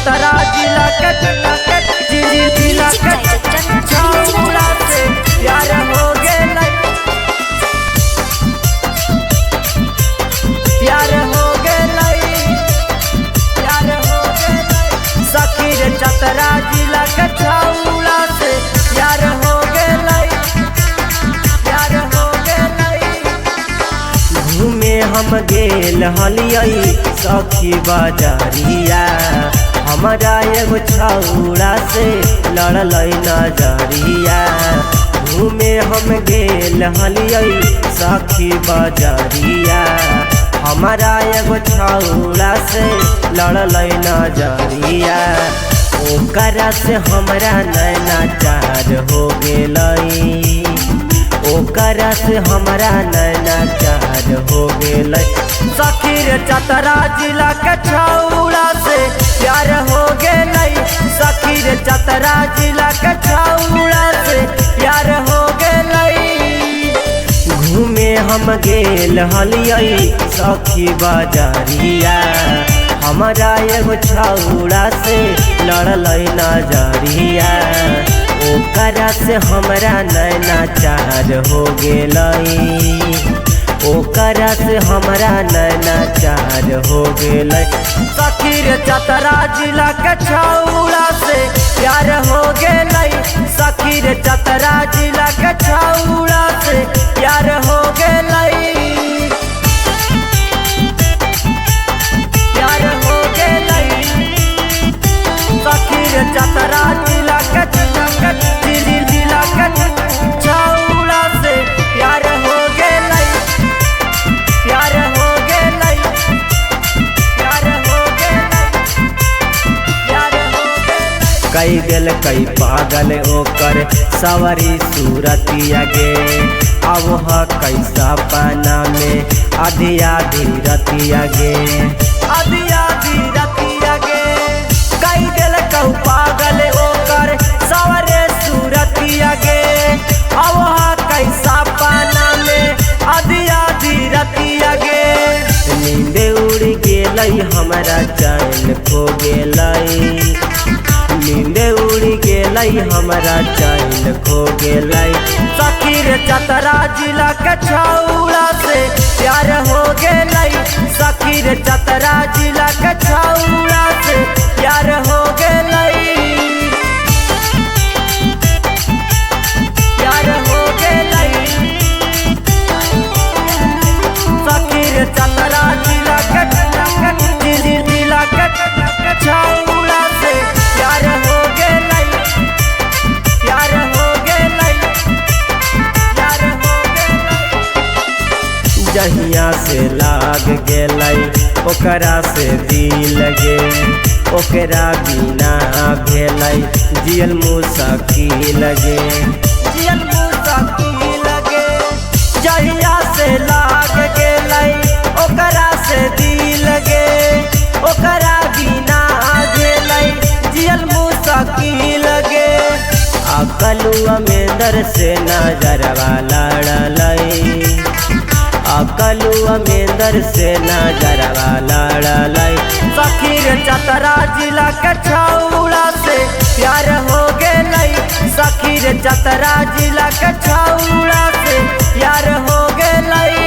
चतरा जिला के जिला के छौड़ा से प्यार हो गेलै प्यार हो गेलै प्यार हो गेलै सखी रे चतरा जिला के छौड़ा से प्यार हो गेलै प्यार हो गेलै घूमे हम गेल हलियै सखी बाजारिया हमारा एगो छौड़ा से लड़लै नजरिया घूमे हम गेल हलियै सखी बाजारिया हमारा एगो छौड़ा से लड़लै नजरिया ओकरा से हमरा नैना चार हो गेलै ओकरा से हमरा नैना चार हो गेलै सखी रे चतरा जिला के छौड़ा से प्यार हो गेलै सखी रे चतरा जिला के छौड़ा से प्यार हो गेलै घूमे हम गेल हलियै सखी बाजारिया हमारा एगो छौड़ा से लड़लै नजरिया ओकरा से हमरा नैना चार हो गेलै ओकरा से हमरा नैना चार हो गेलै सखी रे चतरा जिला के छौड़ा से प्यार हो गेलै सखी रे चतरा जिला के छौड़ा से प्यार हो गेलै प्यार हो गेलै सखी रे चतरा जिला के जिला के छौड़ा से प्यार हो गेलै प्यार हो गेलै प्यार हो गेलै प्यार हो गेलै कई दिल कई पागल ओकर सवरी सूरतिया गे अब कैसा पाना में आधी आधी रतिया गे आधी आधी रतिया गे कई दिल कऊ पागल ओकर सवरे सूरतिया गे अब कैसा पाना में आधी आधी रतिया गे नींद उड़ गेलै हमरा चैन खो गेलै नींद उड़ गेलै हमरा चैन खो गेलै सखी रे चतरा जिला के छौड़ा से प्यार हो गेलै सखी रे चतरा जिला के छौड़ा से प्यार हो गेलै प्यार हो गेलै सखी रे चतरा जिला के जिला के छौड़ा से प्यार हो गेलै प्यार हो गेलै प्यार हो गेलै जहिया से लाग गेलै ओकरा से दिल गे ओकरा बिना भेलै जियल मुश्किल गे जियल मुश्किल गे जहिया से लाग गेलै ओकरा से दिल गे ओकरा बिना भेलै जियल मुश्किल गे अकलुआ में दर से नजरवा लड़लै अकलुआ में दर से नजरवा लड़लै सखी रे चतरा जिला के छौड़ा से प्यार हो गेलै सखी रे चतरा जिला के छौड़ा से प्यार हो गेलै।